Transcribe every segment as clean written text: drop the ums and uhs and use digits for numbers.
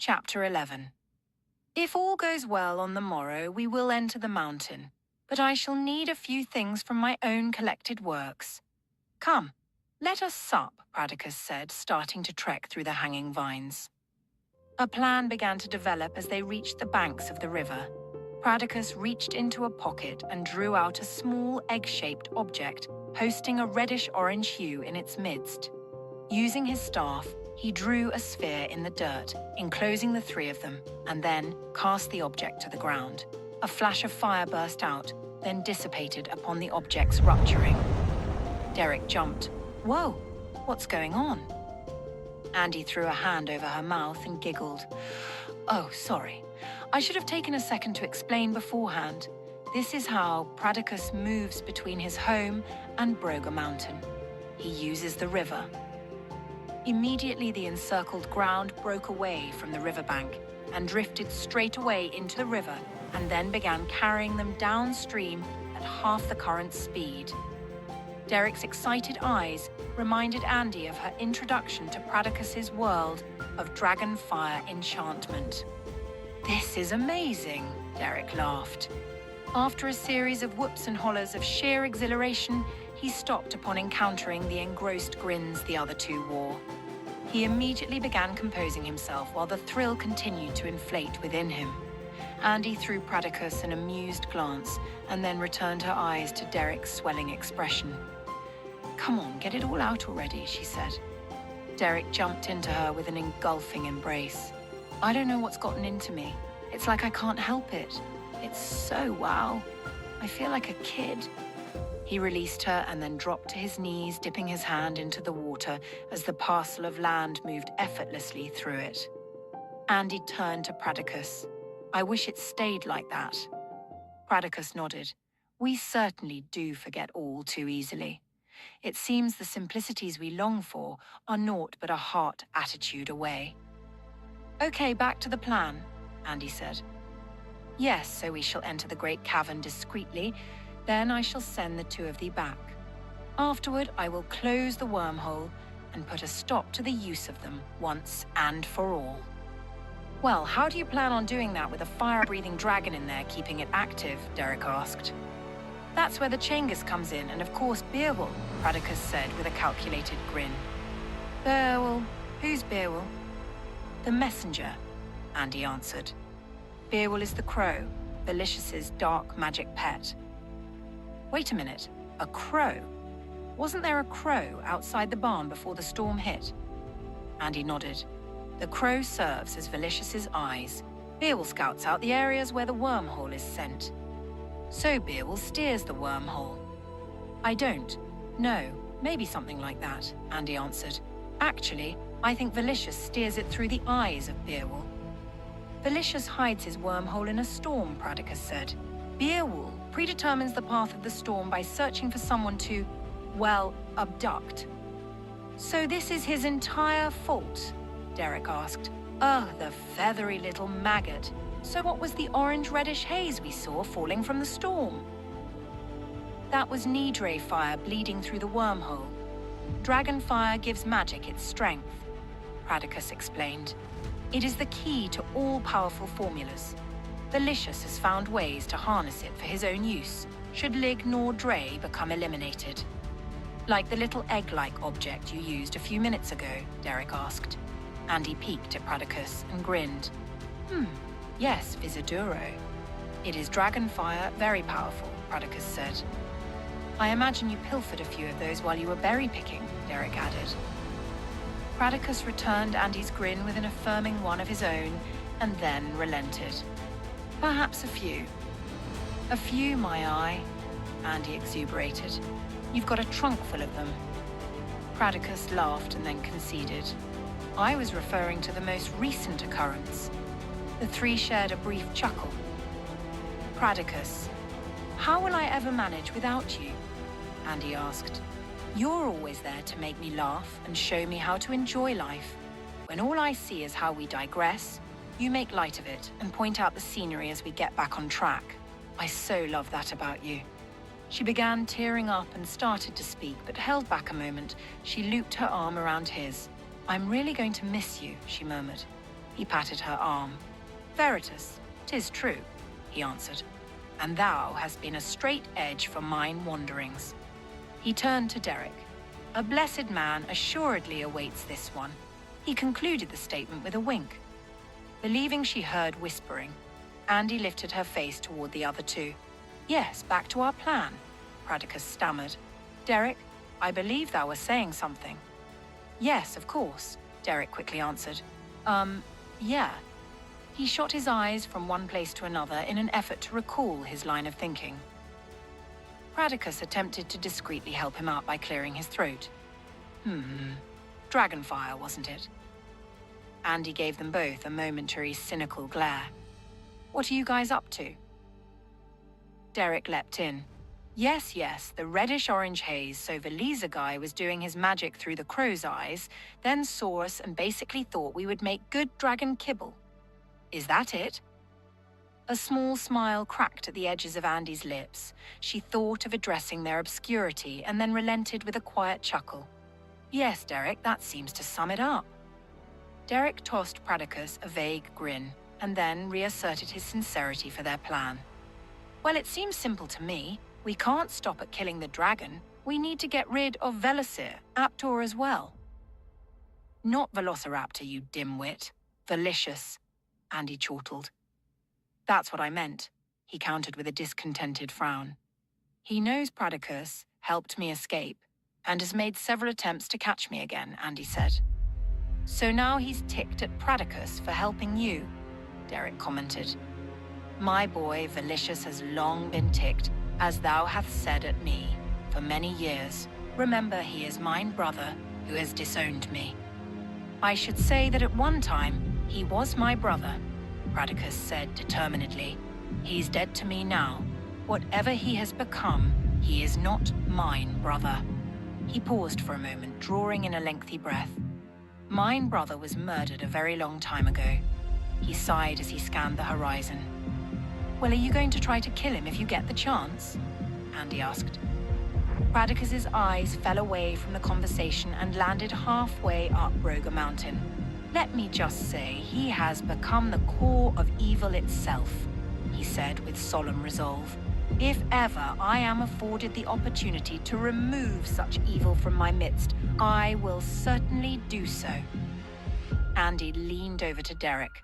Chapter 11. If all goes well on the morrow, we will enter the mountain, but I shall need a few things from my own collected works. Come, let us sup, Pradicus said, starting to trek through the hanging vines. A plan began to develop as they reached the banks of the river. Pradicus reached into a pocket and drew out a small egg-shaped object, posting a reddish-orange hue in its midst. Using his staff, he drew a sphere in the dirt, enclosing the three of them, and then cast the object to the ground. A flash of fire burst out, then dissipated upon the object's rupturing. Derek jumped. Whoa, what's going on? Andy threw a hand over her mouth and giggled. Oh, sorry. I should have taken a second to explain beforehand. This is how Pradicus moves between his home and Broga Mountain. He uses the river. Immediately, the encircled ground broke away from the riverbank and drifted straight away into the river, and then began carrying them downstream at half the current's speed. Derek's excited eyes reminded Andy of her introduction to Pradicus's world of dragonfire enchantment. This is amazing, Derek laughed. After a series of whoops and hollers of sheer exhilaration, he stopped upon encountering the engrossed grins the other two wore. He immediately began composing himself while the thrill continued to inflate within him. Andy threw Pradicus an amused glance and then returned her eyes to Derek's swelling expression. Come on, get it all out already, she said. Derek jumped into her with an engulfing embrace. I don't know what's gotten into me. It's like I can't help it. It's so wow. I feel like a kid. He released her and then dropped to his knees, dipping his hand into the water as the parcel of land moved effortlessly through it. Andy turned to Pradicus. I wish it stayed like that. Pradicus nodded. We certainly do forget all too easily. It seems the simplicities we long for are naught but a heart attitude away. Okay, back to the plan, Andy said. Yes, so we shall enter the great cavern discreetly. Then I shall send the two of thee back. Afterward, I will close the wormhole and put a stop to the use of them once and for all. Well, how do you plan on doing that with a fire-breathing dragon in there keeping it active? Derek asked. That's where the Changus comes in, and of course Beowulf, Pradicus said with a calculated grin. Beowulf? Who's Beowulf? The messenger, Andy answered. Beowulf is the crow, Velicius's dark magic pet. Wait a minute, a crow? Wasn't there a crow outside the barn before the storm hit? Andy nodded. The crow serves as Velicius's eyes. Beowulf scouts out the areas where the wormhole is sent. So Beowulf steers the wormhole. I don't. No, maybe something like that, Andy answered. Actually, I think Velicius steers it through the eyes of Beowulf. Velicius hides his wormhole in a storm, Pradicus said. Beowulf predetermines the path of the storm by searching for someone to, well, abduct. So this is his entire fault? Derek asked. Ugh, the feathery little maggot. So what was the orange-reddish haze we saw falling from the storm? That was Nidre fire bleeding through the wormhole. Dragonfire gives magic its strength, Pradicus explained. It is the key to all powerful formulas. Velicius has found ways to harness it for his own use, should Lig nor Dre become eliminated. Like the little egg-like object you used a few minutes ago, Derek asked. Andy peeked at Pradicus and grinned. Yes, Visiduro. It is dragonfire, very powerful, Pradicus said. I imagine you pilfered a few of those while you were berry picking, Derek added. Pradicus returned Andy's grin with an affirming one of his own, and then relented. Perhaps a few. A few, my eye, Andy exuberated. You've got a trunk full of them. Pradicus laughed and then conceded. I was referring to the most recent occurrence. The three shared a brief chuckle. Pradicus, how will I ever manage without you? Andy asked. You're always there to make me laugh and show me how to enjoy life. When all I see is how we digress, you make light of it and point out the scenery as we get back on track. I so love that about you. She began tearing up and started to speak, but held back a moment. She looped her arm around his. I'm really going to miss you, she murmured. He patted her arm. Veritas, 'tis true, he answered, and thou hast been a straight edge for mine wanderings. He turned to Derek. A blessed man assuredly awaits this one. He concluded the statement with a wink. Believing she heard whispering, Andy lifted her face toward the other two. Yes, back to our plan, Pradicus stammered. Derek, I believe thou were saying something. Yes, of course, Derek quickly answered. Yeah. He shot his eyes from one place to another in an effort to recall his line of thinking. Pradicus attempted to discreetly help him out by clearing his throat. Dragonfire, wasn't it? Andy gave them both a momentary cynical glare. What are you guys up to? Derek leapt in. Yes, the reddish-orange haze, so the Lisa guy was doing his magic through the crow's eyes, then saw us and basically thought we would make good dragon kibble. Is that it? A small smile cracked at the edges of Andy's lips. She thought of addressing their obscurity and then relented with a quiet chuckle. Yes, Derek, that seems to sum it up. Derek tossed Pradicus a vague grin and then reasserted his sincerity for their plan. Well, it seems simple to me. We can't stop at killing the dragon. We need to get rid of Velasir, Aptor as well. Not Velociraptor, you dimwit. Velicious, Andy chortled. That's what I meant, he countered with a discontented frown. He knows Pradicus helped me escape and has made several attempts to catch me again, Andy said. So now he's ticked at Pradicus for helping you, Derek commented. My boy, Velicious, has long been ticked, as thou hast said at me, for many years. Remember, he is mine brother, who has disowned me. I should say that at one time, he was my brother, Pradicus said determinedly. He's dead to me now. Whatever he has become, he is not mine brother. He paused for a moment, drawing in a lengthy breath. Mine brother was murdered a very long time ago. He sighed as he scanned the horizon. Well, are you going to try to kill him if you get the chance? Andy asked. Pradicus's eyes fell away from the conversation and landed halfway up Broga Mountain. Let me just say, he has become the core of evil itself, he said with solemn resolve. If ever I am afforded the opportunity to remove such evil from my midst, I will certainly do so. Andy leaned over to Derek.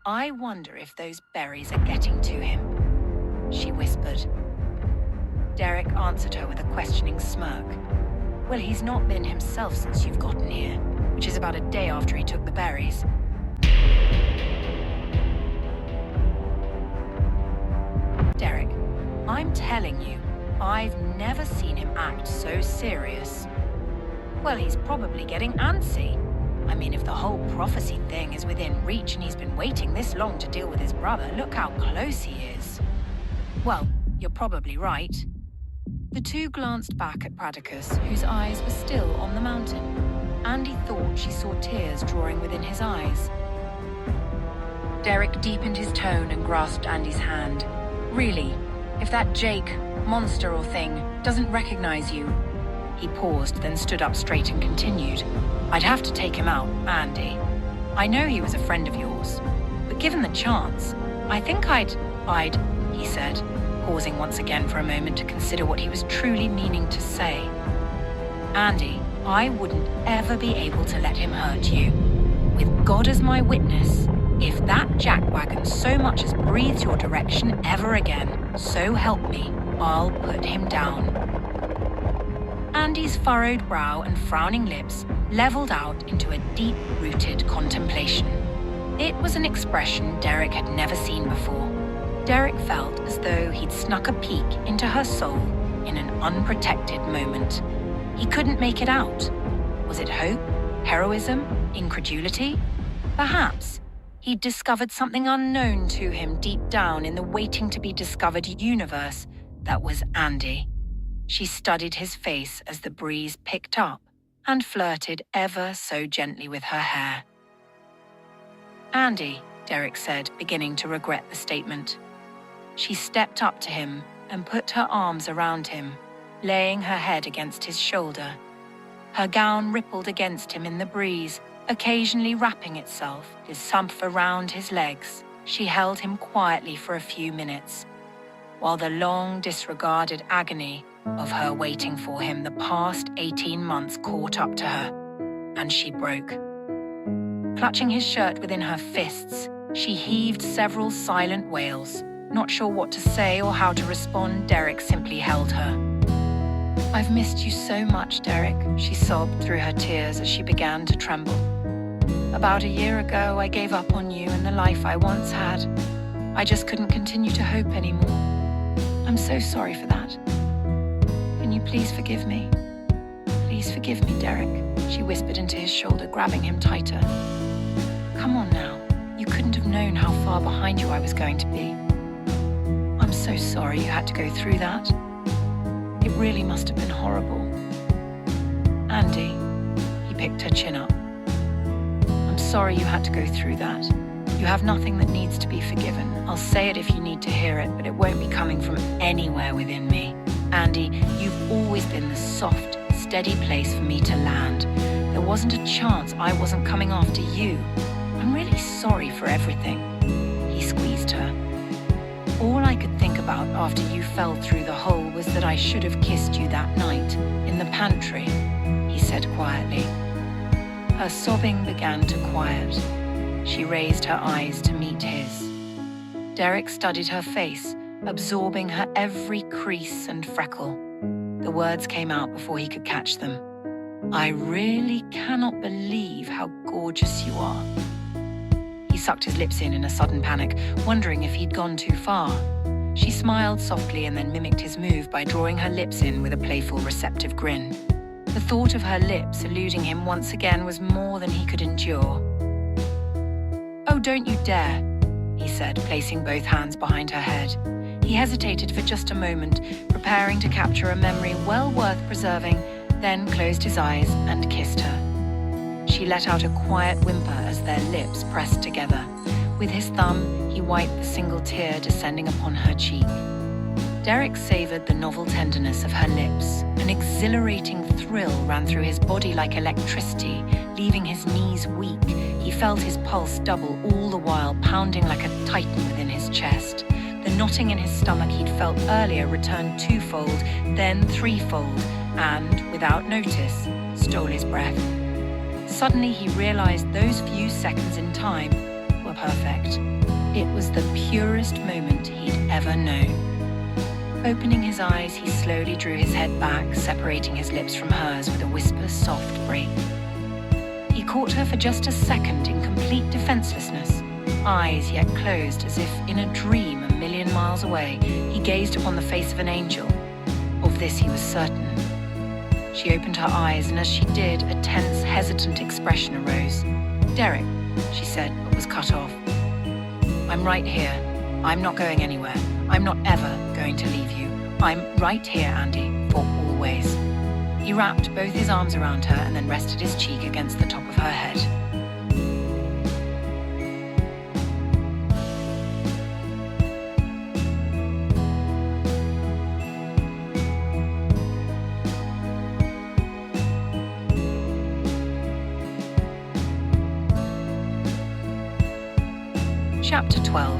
I wonder if those berries are getting to him, she whispered. Derek answered her with a questioning smirk. Well, he's not been himself since you've gotten here, which is about a day after he took the berries. Derek, I'm telling you, I've never seen him act so serious. Well, he's probably getting antsy. I mean, if the whole prophecy thing is within reach and he's been waiting this long to deal with his brother, look how close he is. Well, you're probably right. The two glanced back at Pradicus, whose eyes were still on the mountain. Andy thought she saw tears drawing within his eyes. Derek deepened his tone and grasped Andy's hand. Really, if that Jake, monster or thing, doesn't recognize you... He paused, then stood up straight and continued. I'd have to take him out, Andy. I know he was a friend of yours, but given the chance, I think I'd, he said, pausing once again for a moment to consider what he was truly meaning to say. Andy, I wouldn't ever be able to let him hurt you. With God as my witness, if that jackwagon so much as breathes your direction ever again, so help me, I'll put him down. Andy's furrowed brow and frowning lips leveled out into a deep-rooted contemplation. It was an expression Derek had never seen before. Derek felt as though he'd snuck a peek into her soul in an unprotected moment. He couldn't make it out. Was it hope, heroism, incredulity? Perhaps he'd discovered something unknown to him deep down in the waiting-to-be-discovered universe that was Andy. She studied his face as the breeze picked up and flirted ever so gently with her hair. Andy, Derek said, beginning to regret the statement. She stepped up to him and put her arms around him, laying her head against his shoulder. Her gown rippled against him in the breeze, Occasionally wrapping itself, his sump around his legs, she held him quietly for a few minutes, while the long disregarded agony of her waiting for him the past 18 months caught up to her, and she broke. Clutching his shirt within her fists, she heaved several silent wails. Not sure what to say or how to respond, Derek simply held her. "I've missed you so much, Derek," she sobbed through her tears as she began to tremble. "About a year ago, I gave up on you and the life I once had. I just couldn't continue to hope anymore. I'm so sorry for that. Can you please forgive me? Please forgive me, Derek," she whispered into his shoulder, grabbing him tighter. "Come on now. You couldn't have known how far behind you I was going to be. I'm so sorry you had to go through that. It really must have been horrible. Andy," he picked her chin up. "I'm sorry you had to go through that. You have nothing that needs to be forgiven. I'll say it if you need to hear it, but it won't be coming from anywhere within me. Andy, you've always been the soft, steady place for me to land. There wasn't a chance I wasn't coming after you. I'm really sorry for everything." He squeezed her. "All I could think about after you fell through the hole was that I should have kissed you that night, in the pantry," he said quietly. Her sobbing began to quiet. She raised her eyes to meet his. Derek studied her face, absorbing her every crease and freckle. The words came out before he could catch them. "I really cannot believe how gorgeous you are." He sucked his lips in a sudden panic, wondering if he'd gone too far. She smiled softly and then mimicked his move by drawing her lips in with a playful, receptive grin. The thought of her lips eluding him once again was more than he could endure. "Oh, don't you dare," he said, placing both hands behind her head. He hesitated for just a moment, preparing to capture a memory well worth preserving, then closed his eyes and kissed her. She let out a quiet whimper as their lips pressed together. With his thumb, he wiped the single tear descending upon her cheek. Derek savored the novel tenderness of her lips. An exhilarating thrill ran through his body like electricity, leaving his knees weak. He felt his pulse double, all the while pounding like a titan within his chest. The knotting in his stomach he'd felt earlier returned twofold, then threefold, and, without notice, stole his breath. Suddenly he realized those few seconds in time were perfect. It was the purest moment he'd ever known. Opening his eyes, he slowly drew his head back, separating his lips from hers with a whisper soft break. He caught her for just a second in complete defenselessness, eyes yet closed as if in a dream a million miles away. He gazed upon the face of an angel. Of this he was certain. She opened her eyes, and as she did, a tense, hesitant expression arose. "Derek," she said, but was cut off. "I'm right here. I'm not going anywhere. I'm not ever going to leave you. I'm right here, Andy, for always." He wrapped both his arms around her and then rested his cheek against the top of her head. Chapter 12.